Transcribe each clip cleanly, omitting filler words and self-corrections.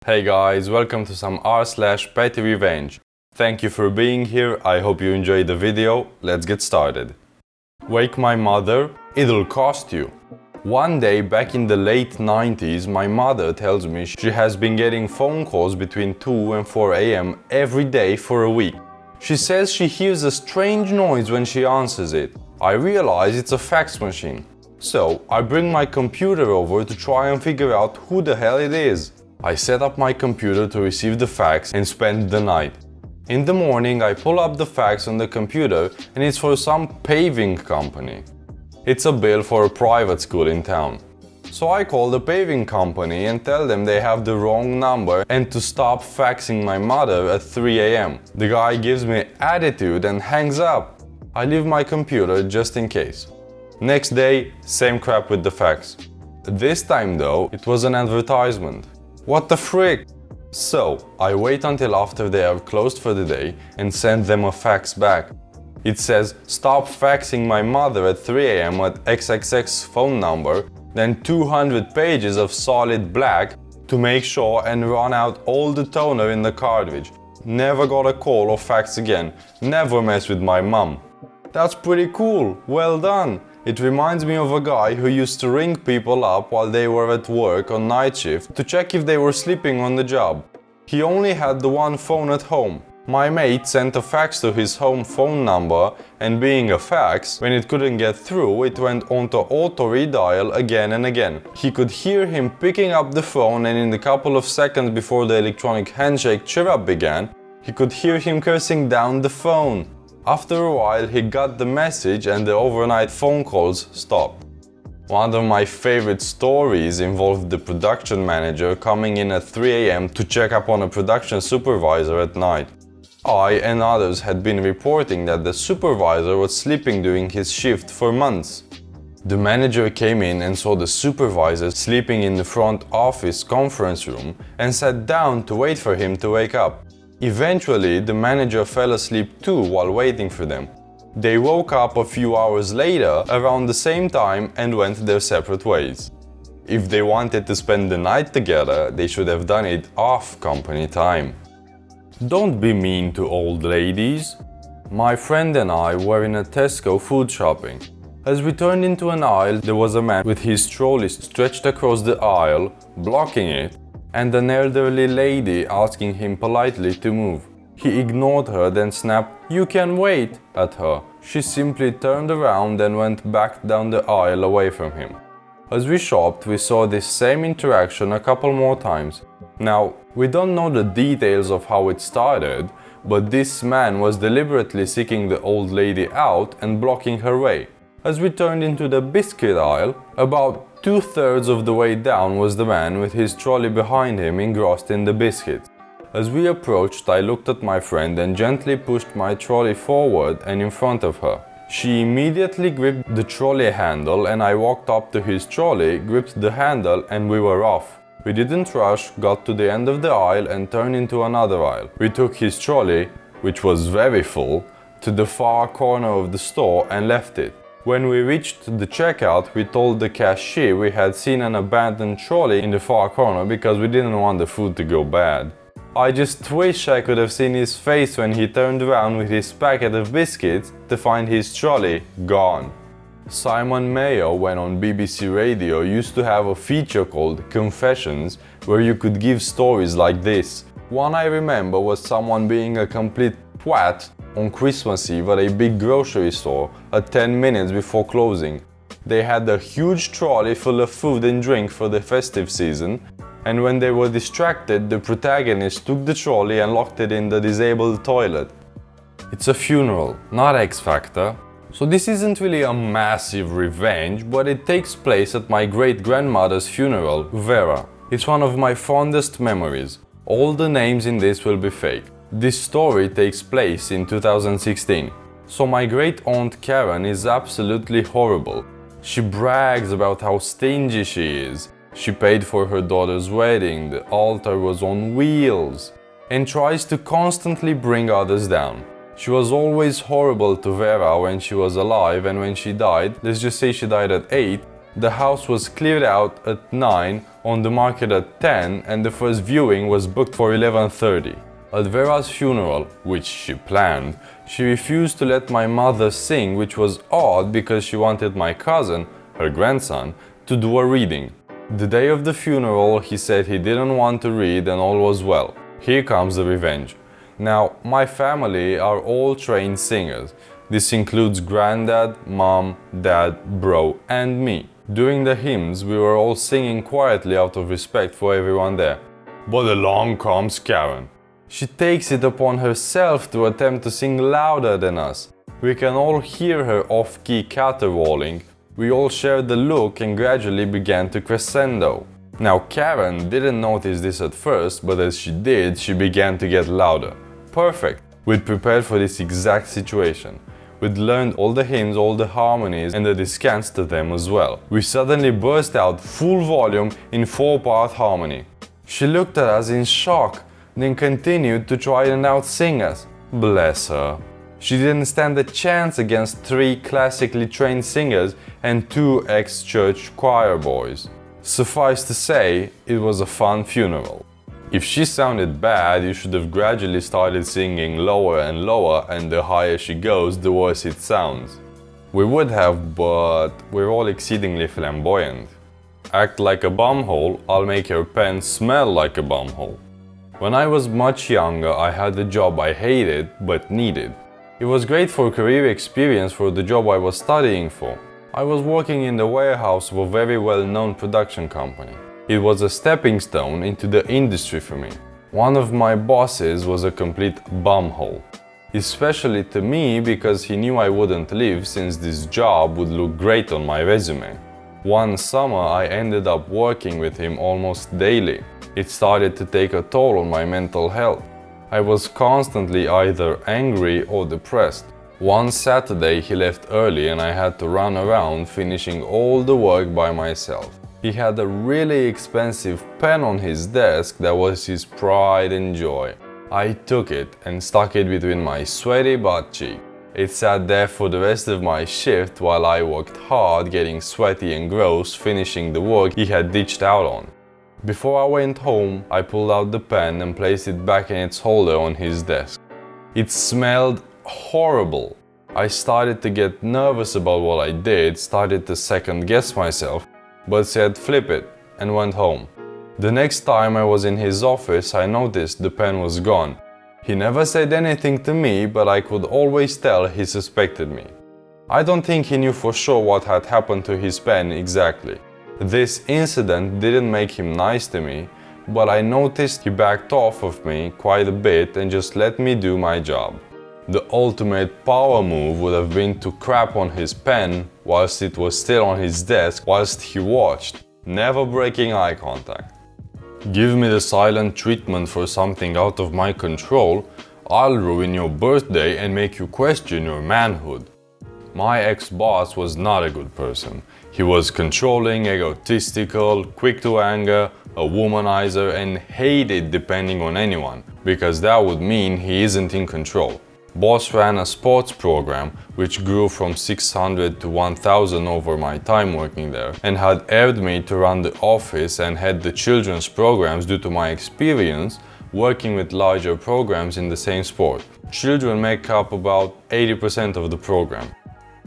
Hey guys, welcome to some r/PettyRevenge. Thank you for being here, I hope you enjoyed the video, let's get started. Wake my mother? It'll cost you. One day back in the late 90s, my mother tells me she has been getting phone calls between 2 and 4 AM every day for a week. She says she hears a strange noise when she answers it. I realize it's a fax machine. So I bring my computer over to try and figure out who the hell it is. I set up my computer to receive the fax and spend the night. In the morning I pull up the fax on the computer and it's for some paving company. It's a bill for a private school in town. So I call the paving company and tell them they have the wrong number and to stop faxing my mother at 3 AM. The guy gives me attitude and hangs up. I leave my computer just in case. Next day, same crap with the fax. This time though, it was an advertisement. What the frick? So, I wait until after they are closed for the day and send them a fax back. It says, stop faxing my mother at 3 AM at XXX phone number, then 200 pages of solid black to make sure and run out all the toner in the cartridge. Never got a call or fax again. Never mess with my mum. That's pretty cool. Well done. It reminds me of a guy who used to ring people up while they were at work on night shift to check if they were sleeping on the job. He only had the one phone at home. My mate sent a fax to his home phone number and being a fax, when it couldn't get through, it went on to auto redial again and again. He could hear him picking up the phone and in the couple of seconds before the electronic handshake chirrup began, he could hear him cursing down the phone. After a while he got the message and the overnight phone calls stopped. One of my favorite stories involved the production manager coming in at 3 AM to check up on a production supervisor at night. I and others had been reporting that the supervisor was sleeping during his shift for months. The manager came in and saw the supervisor sleeping in the front office conference room and sat down to wait for him to wake up. Eventually, the manager fell asleep too while waiting for them. They woke up a few hours later, around the same time, and went their separate ways. If they wanted to spend the night together, they should have done it off company time. Don't be mean to old ladies. My friend and I were in a Tesco food shopping. As we turned into an aisle, there was a man with his trolley stretched across the aisle, blocking it, and an elderly lady asking him politely to move. He ignored her, then snapped, "You can wait," at her. She simply turned around and went back down the aisle away from him. As we shopped, we saw this same interaction a couple more times. Now, we don't know the details of how it started, but this man was deliberately seeking the old lady out and blocking her way. As we turned into the biscuit aisle, about 2/3 of the way down was the man with his trolley behind him engrossed in the biscuits. As we approached, I looked at my friend and gently pushed my trolley forward and in front of her. She immediately gripped the trolley handle and I walked up to his trolley, gripped the handle and we were off. We didn't rush, got to the end of the aisle and turned into another aisle. We took his trolley, which was very full, to the far corner of the store and left it. When we reached the checkout, we told the cashier we had seen an abandoned trolley in the far corner because we didn't want the food to go bad. I just wish I could have seen his face when he turned around with his packet of biscuits to find his trolley gone. Simon Mayo, when on BBC Radio, used to have a feature called Confessions where you could give stories like this. One I remember was someone being a complete twat on Christmas Eve at a big grocery store at 10 minutes before closing. They had a huge trolley full of food and drink for the festive season, and when they were distracted, the protagonist took the trolley and locked it in the disabled toilet. It's a funeral, not X Factor. So this isn't really a massive revenge, but it takes place at my great-grandmother's funeral, Vera. It's one of my fondest memories. All the names in this will be fake. This story takes place in 2016. So my great-aunt Karen is absolutely horrible. She brags about how stingy she is. She paid for her daughter's wedding, the altar was on wheels, and tries to constantly bring others down. She was always horrible to Vera when she was alive, and when she died, let's just say she died at 8, The house was cleared out at 9, on the market at 10, and the first viewing was booked for 11:30. At Vera's funeral, which she planned, she refused to let my mother sing, which was odd because she wanted my cousin, her grandson, to do a reading. The day of the funeral, he said he didn't want to read and all was well. Here comes the revenge. Now, my family are all trained singers. This includes granddad, mom, dad, bro, and me. During the hymns, we were all singing quietly out of respect for everyone there. But along comes Karen. She takes it upon herself to attempt to sing louder than us. We can all hear her off-key caterwauling. We all shared the look and gradually began to crescendo. Now Karen didn't notice this at first, but as she did, she began to get louder. Perfect! We'd prepared for this exact situation. We'd learned all the hymns, all the harmonies, and the descants to them as well. We suddenly burst out full volume in 4-part harmony. She looked at us in shock, then continued to try and out-sing us. Bless her. She didn't stand a chance against 3 classically trained singers and 2 ex-church choir boys. Suffice to say, it was a fun funeral. If she sounded bad, you should have gradually started singing lower and lower, and the higher she goes, the worse it sounds. We would have, but we're all exceedingly flamboyant. Act like a bumhole, I'll make your pen smell like a bumhole. When I was much younger, I had a job I hated but needed. It was great for career experience for the job I was studying for. I was working in the warehouse of a very well-known production company. It was a stepping stone into the industry for me. One of my bosses was a complete bumhole. Especially to me because he knew I wouldn't leave since this job would look great on my resume. One summer I ended up working with him almost daily. It started to take a toll on my mental health. I was constantly either angry or depressed. One Saturday he left early and I had to run around finishing all the work by myself. He had a really expensive pen on his desk that was his pride and joy. I took it and stuck it between my sweaty butt cheek. It sat there for the rest of my shift while I worked hard getting sweaty and gross finishing the work he had ditched out on. Before I went home, I pulled out the pen and placed it back in its holder on his desk. It smelled horrible. I started to get nervous about what I did, started to second guess myself, but said flip it and went home. The next time I was in his office, I noticed the pen was gone. He never said anything to me, but I could always tell he suspected me. I don't think he knew for sure what had happened to his pen exactly. This incident didn't make him nice to me, but I noticed he backed off of me quite a bit and just let me do my job. The ultimate power move would have been to crap on his pen whilst it was still on his desk whilst he watched, never breaking eye contact. Give me the silent treatment for something out of my control, I'll ruin your birthday and make you question your manhood. My ex-boss was not a good person. He was controlling, egotistical, quick to anger, a womanizer, and hated depending on anyone, because that would mean he isn't in control. Boss ran a sports program, which grew from 600 to 1000 over my time working there, and had hired me to run the office and head the children's programs due to my experience working with larger programs in the same sport. Children make up about 80% of the program.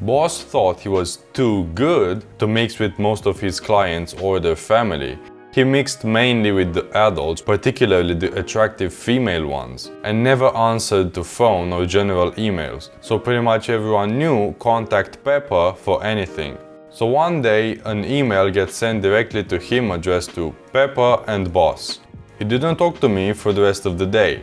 Boss thought he was too good to mix with most of his clients or their family. He mixed mainly with the adults, particularly the attractive female ones, and never answered to phone or general emails. So pretty much everyone knew contact Pepper for anything. So one day an email gets sent directly to him addressed to Pepper and Boss. He didn't talk to me for the rest of the day.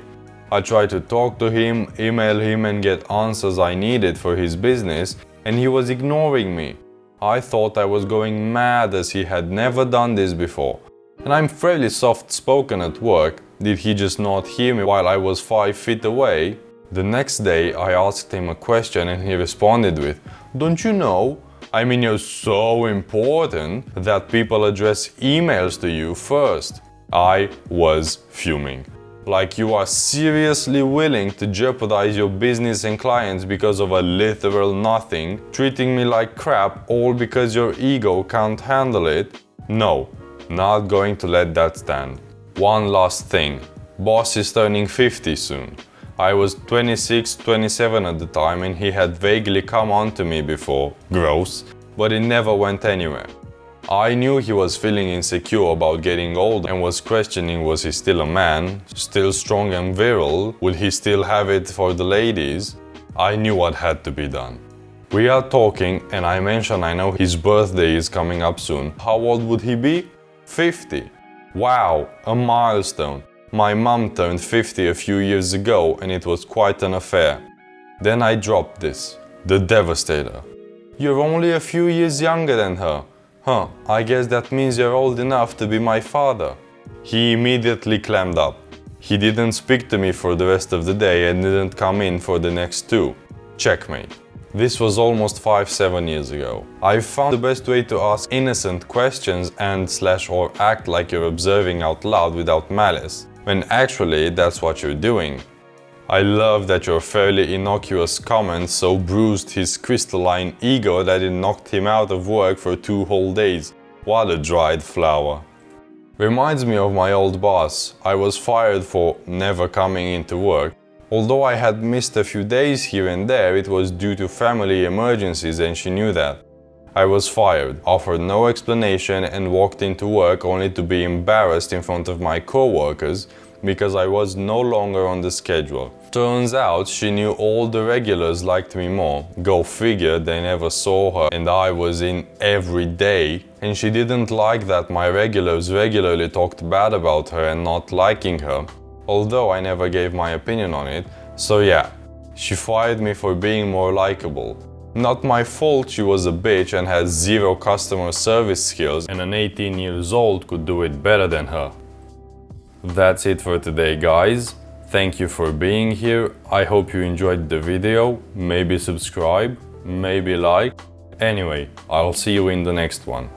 I tried to talk to him, email him and get answers I needed for his business, and he was ignoring me. I thought I was going mad as he had never done this before. And I'm fairly soft-spoken at work. Did he just not hear me while I was 5 feet away? The next day I asked him a question and he responded with, "Don't you know? I mean, you're so important that people address emails to you first." I was fuming. Like you are seriously willing to jeopardize your business and clients because of a literal nothing, treating me like crap all because your ego can't handle it? No, not going to let that stand. One last thing, boss is turning 50 soon. I was 26, 27 at the time and he had vaguely come on to me before, gross, but it never went anywhere. I knew he was feeling insecure about getting old and was questioning, was he still a man, still strong and virile, would he still have it for the ladies? I knew what had to be done. We are talking and I mentioned I know his birthday is coming up soon. How old would he be? 50. Wow, a milestone. My mum turned 50 a few years ago and it was quite an affair. Then I dropped this, the devastator. You're only a few years younger than her. Huh, I guess that means you're old enough to be my father. He immediately clammed up. He didn't speak to me for the rest of the day and didn't come in for the next 2. Checkmate. This was almost 5-7 years ago. I found the best way to ask innocent questions and/or act like you're observing out loud without malice, when actually that's what you're doing. I love that your fairly innocuous comments so bruised his crystalline ego that it knocked him out of work for 2 whole days. What a dried flower. Reminds me of my old boss. I was fired for never coming into work. Although I had missed a few days here and there, it was due to family emergencies and she knew that. I was fired, offered no explanation and walked into work only to be embarrassed in front of my co-workers because I was no longer on the schedule. Turns out she knew all the regulars liked me more. Go figure, they never saw her and I was in every day. And she didn't like that my regulars regularly talked bad about her and not liking her. Although I never gave my opinion on it. So yeah, she fired me for being more likable. Not my fault she was a bitch and had 0 customer service skills and an 18 years old could do it better than her. That's it for today, guys. Thank you for being here. I hope you enjoyed the video. Maybe subscribe, maybe like. Anyway, I'll see you in the next one.